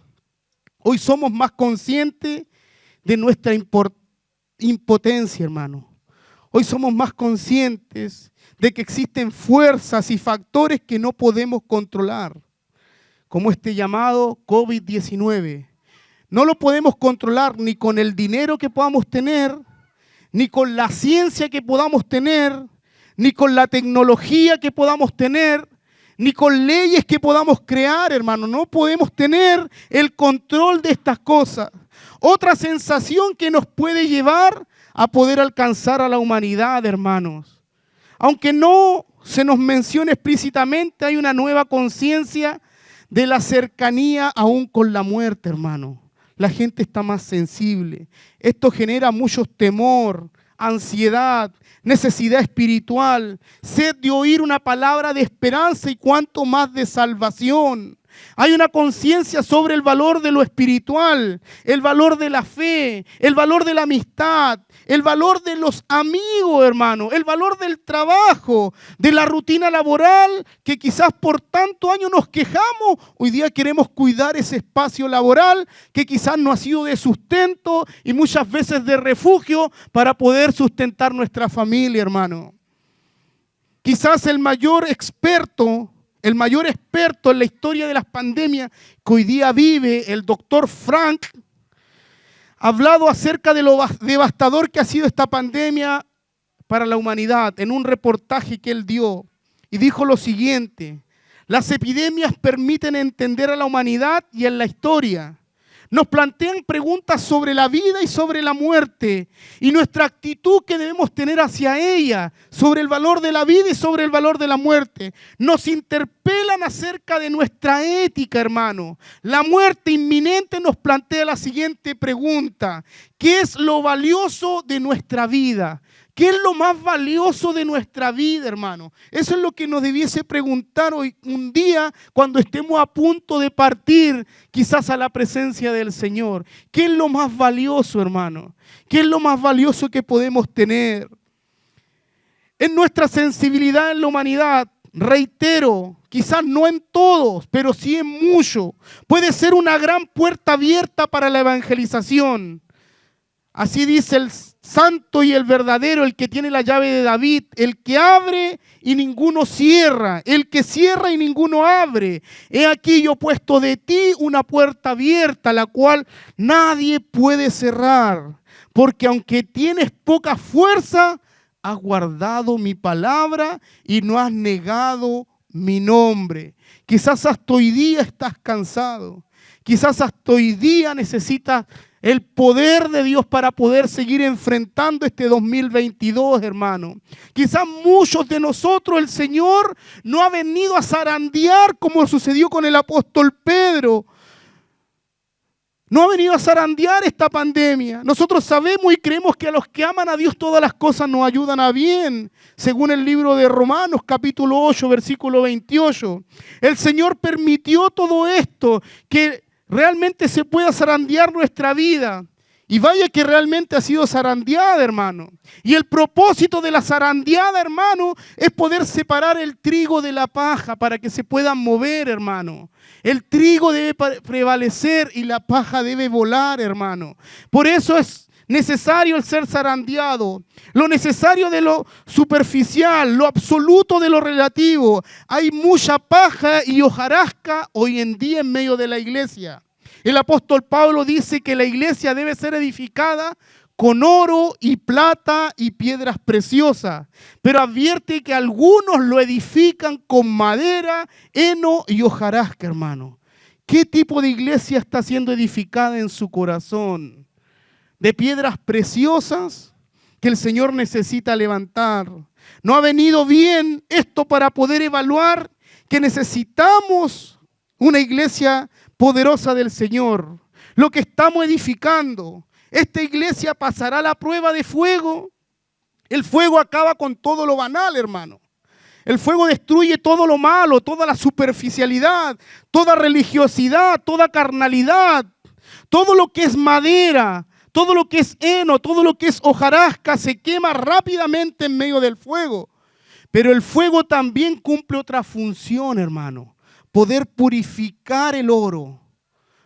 Hoy somos más conscientes de nuestra impotencia, hermano. Hoy somos más conscientes de que existen fuerzas y factores que no podemos controlar, como este llamado COVID-19. No lo podemos controlar ni con el dinero que podamos tener, ni con la ciencia que podamos tener, ni con la tecnología que podamos tener, ni con leyes que podamos crear, hermano. No podemos tener el control de estas cosas. Otra sensación que nos puede llevar a poder alcanzar a la humanidad, hermanos. Aunque no se nos mencione explícitamente, hay una nueva conciencia de la cercanía aún con la muerte, hermano. La gente está más sensible. Esto genera mucho temor, ansiedad, necesidad espiritual, sed de oír una palabra de esperanza y cuanto más de salvación. Hay una conciencia sobre el valor de lo espiritual, el valor de la fe, el valor de la amistad, el valor de los amigos, hermano, el valor del trabajo, de la rutina laboral, que quizás por tantos años nos quejamos. Hoy día queremos cuidar ese espacio laboral que quizás no ha sido de sustento y muchas veces de refugio para poder sustentar nuestra familia, hermano. Quizás el mayor experto en la historia de las pandemias que hoy día vive, el doctor Frank, ha hablado acerca de lo devastador que ha sido esta pandemia para la humanidad en un reportaje que él dio. Y dijo lo siguiente: las epidemias permiten entender a la humanidad y en la historia. Nos plantean preguntas sobre la vida y sobre la muerte y nuestra actitud que debemos tener hacia ella, sobre el valor de la vida y sobre el valor de la muerte. Nos interpelan acerca de nuestra ética, hermano. La muerte inminente nos plantea la siguiente pregunta: ¿qué es lo valioso de nuestra vida? ¿Qué es lo más valioso de nuestra vida, hermano? Eso es lo que nos debiese preguntar hoy, un día, cuando estemos a punto de partir, quizás a la presencia del Señor. ¿Qué es lo más valioso, hermano? ¿Qué es lo más valioso que podemos tener? En nuestra sensibilidad en la humanidad, reitero, quizás no en todos, pero sí en muchos, puede ser una gran puerta abierta para la evangelización. Así dice el santo y el verdadero, el que tiene la llave de David: el que abre y ninguno cierra, el que cierra y ninguno abre. He aquí yo he puesto de ti una puerta abierta, la cual nadie puede cerrar. Porque aunque tienes poca fuerza, has guardado mi palabra y no has negado mi nombre. Quizás hasta hoy día estás cansado. Quizás hasta hoy día necesitas el poder de Dios para poder seguir enfrentando este 2022, hermano. Quizás muchos de nosotros, el Señor no ha venido a zarandear como sucedió con el apóstol Pedro. No ha venido a zarandear esta pandemia. Nosotros sabemos y creemos que a los que aman a Dios todas las cosas nos ayudan a bien. Según el libro de Romanos, capítulo 8, versículo 28. El Señor permitió todo esto, que realmente se pueda zarandear nuestra vida. Y vaya que realmente ha sido zarandeada, hermano. Y el propósito de la zarandeada, hermano, es poder separar el trigo de la paja para que se puedan mover, hermano. El trigo debe prevalecer y la paja debe volar, hermano. Por eso es necesario el ser zarandeado. Lo necesario de lo superficial, lo absoluto de lo relativo. Hay mucha paja y hojarasca hoy en día en medio de la iglesia. El apóstol Pablo dice que la iglesia debe ser edificada con oro y plata y piedras preciosas, pero advierte que algunos lo edifican con madera, heno y hojarasca, hermano. ¿Qué tipo de iglesia está siendo edificada en su corazón? ¿De piedras preciosas que el Señor necesita levantar? ¿No ha venido bien esto para poder evaluar que necesitamos una iglesia poderosa del Señor? Lo que estamos edificando, esta iglesia pasará la prueba de fuego. El fuego acaba con todo lo banal, hermano. El fuego destruye todo lo malo, toda la superficialidad, toda religiosidad, toda carnalidad, todo lo que es madera, todo lo que es heno, todo lo que es hojarasca se quema rápidamente en medio del fuego. Pero el fuego también cumple otra función, hermano. Poder purificar el oro,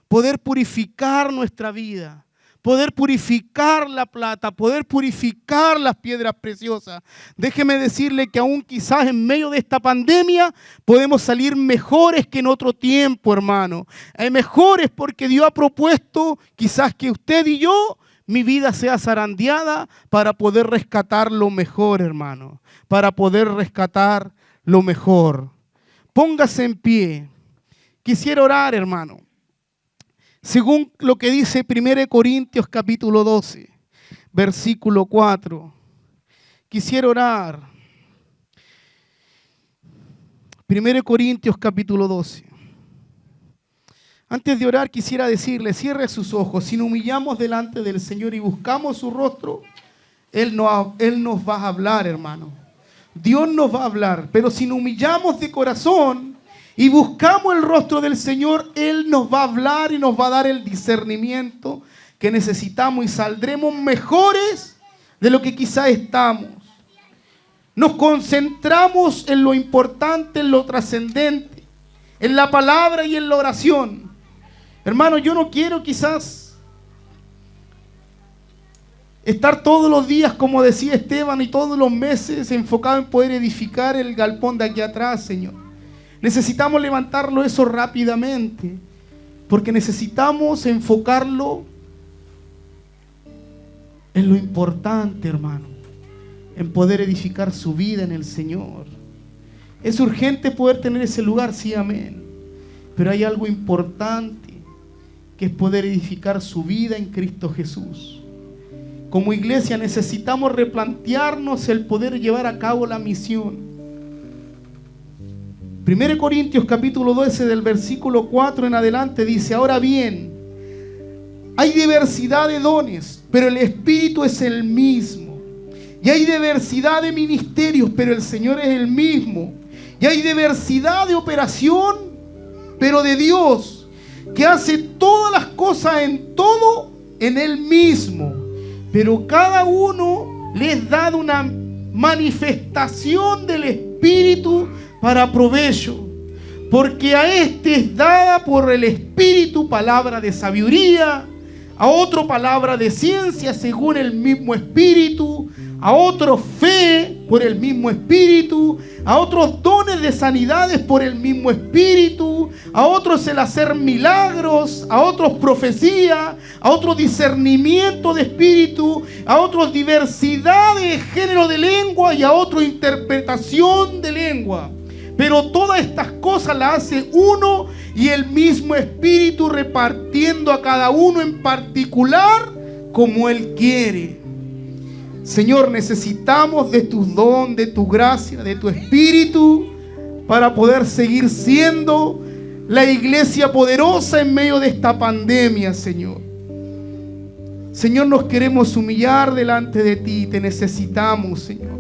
poder purificar nuestra vida, poder purificar la plata, poder purificar las piedras preciosas. Déjeme decirle que aún quizás en medio de esta pandemia podemos salir mejores que en otro tiempo, hermano. Mejores porque Dios ha propuesto quizás que usted y yo, mi vida sea zarandeada para poder rescatar lo mejor, hermano. Para poder rescatar lo mejor. Póngase en pie. Quisiera orar, hermano. Según lo que dice 1 Corintios capítulo 12, versículo 4. Quisiera orar. 1 Corintios capítulo 12. Antes de orar quisiera decirle, cierre sus ojos. Si nos humillamos delante del Señor y buscamos su rostro, Él nos va a hablar, hermano. Dios nos va a hablar. Pero si nos humillamos de corazón y buscamos el rostro del Señor, Él nos va a hablar y nos va a dar el discernimiento que necesitamos y saldremos mejores de lo que quizás estamos. Nos concentramos en lo importante, en lo trascendente, en la palabra y en la oración. Hermano, yo no quiero quizás estar todos los días, como decía Esteban, y todos los meses enfocado en poder edificar el galpón de aquí atrás, Señor. Necesitamos levantarlo eso rápidamente, porque necesitamos enfocarlo en lo importante, hermano, en poder edificar su vida en el Señor. Es urgente poder tener ese lugar, sí, amén. Pero hay algo importante, que es poder edificar su vida en Cristo Jesús. Como iglesia necesitamos replantearnos el poder llevar a cabo la misión. 1 Corintios capítulo 12 del versículo 4 en adelante dice: ahora bien, hay diversidad de dones, pero el Espíritu es el mismo. Y hay diversidad de ministerios, pero el Señor es el mismo. Y hay diversidad de operación, pero de Dios, que hace todas las cosas en todo en Él mismo. Pero cada uno le es dado una manifestación del Espíritu para provecho, porque a este es dada por el Espíritu palabra de sabiduría, a otro palabra de ciencia según el mismo Espíritu, a otro fe por el mismo Espíritu, a otros dones de sanidades por el mismo Espíritu, a otros el hacer milagros, a otros profecía, a otros discernimiento de espíritu, a otros diversidad de género de lengua y a otros interpretación de lengua. Pero todas estas cosas las hace uno y el mismo Espíritu, repartiendo a cada uno en particular como Él quiere. Señor, necesitamos de tu don, de tu gracia, de tu Espíritu, para poder seguir siendo la iglesia poderosa en medio de esta pandemia, Señor. Señor, nos queremos humillar delante de ti, te necesitamos, Señor.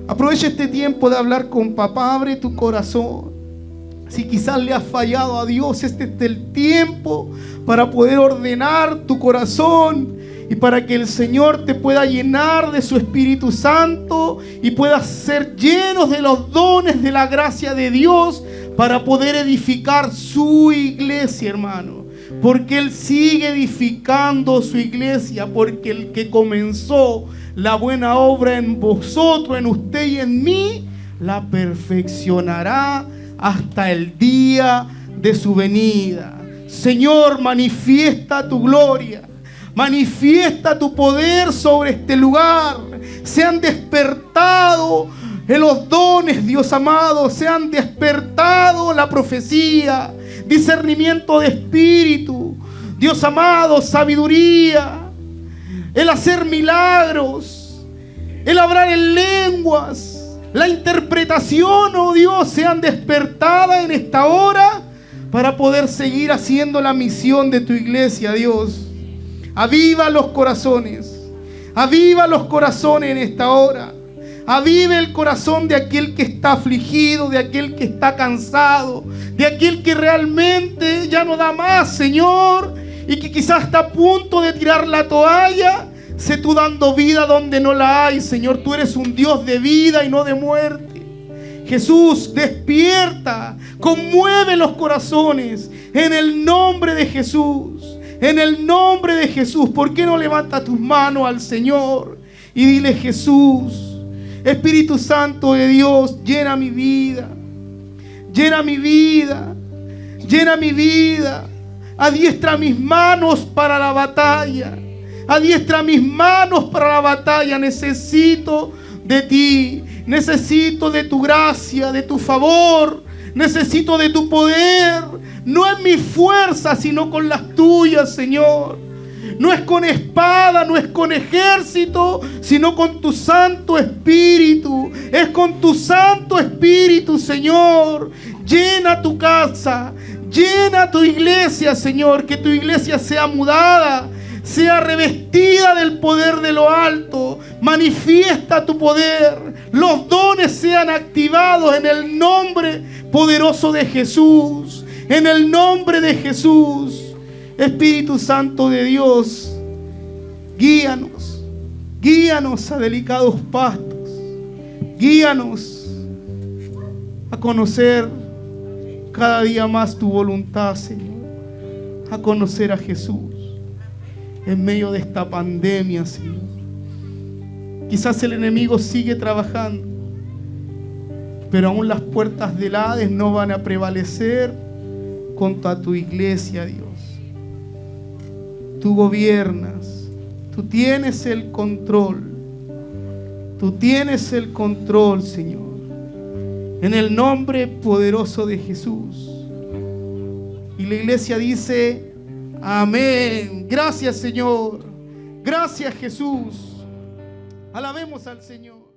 Aprovecha este tiempo de hablar con papá, abre tu corazón. Si quizás le has fallado a Dios, este es el tiempo para poder ordenar tu corazón y para que el Señor te pueda llenar de su Espíritu Santo y puedas ser llenos de los dones de la gracia de Dios para poder edificar su iglesia, hermano. Porque Él sigue edificando su iglesia, porque el que comenzó la buena obra en vosotros, en usted y en mí, la perfeccionará hasta el día de su venida. Señor, manifiesta tu gloria, manifiesta tu poder sobre este lugar. Se han despertado en los dones, Dios amado, se han despertado la profecía, discernimiento de espíritu, Dios amado, sabiduría, el hacer milagros, el hablar en lenguas, la interpretación, oh Dios, sean despertadas en esta hora para poder seguir haciendo la misión de tu iglesia, Dios. Aviva los corazones en esta hora. Avive el corazón de aquel que está afligido, de aquel que está cansado, de aquel que realmente ya no da más, Señor, y que quizás está a punto de tirar la toalla. Sé tú dando vida donde no la hay, Señor. Tú eres un Dios de vida y no de muerte. Jesús, despierta, conmueve los corazones en el nombre de Jesús. En el nombre de Jesús. ¿Por qué no levantas tus manos al Señor y dile: Jesús, Espíritu Santo de Dios, llena mi vida, llena mi vida, llena mi vida. Adiestra mis manos para la batalla, adiestra mis manos para la batalla. Necesito de ti, necesito de tu gracia, de tu favor, necesito de tu poder. No es mi fuerza, sino con las tuyas, Señor. No es con espada, no es con ejército, sino con tu Santo Espíritu. Es con tu Santo Espíritu, Señor. Llena tu casa, llena tu iglesia, Señor. Que tu iglesia sea mudada, sea revestida del poder de lo alto. Manifiesta tu poder. Los dones sean activados en el nombre poderoso de Jesús. En el nombre de Jesús. Espíritu Santo de Dios, guíanos, guíanos a delicados pastos, guíanos a conocer cada día más tu voluntad, Señor, a conocer a Jesús en medio de esta pandemia, Señor. Quizás el enemigo sigue trabajando, pero aún las puertas del Hades no van a prevalecer contra tu iglesia, Dios. Tú gobiernas, tú tienes el control, tú tienes el control, Señor. En el nombre poderoso de Jesús. Y la iglesia dice: amén. Gracias, Señor. Gracias, Jesús. Alabemos al Señor.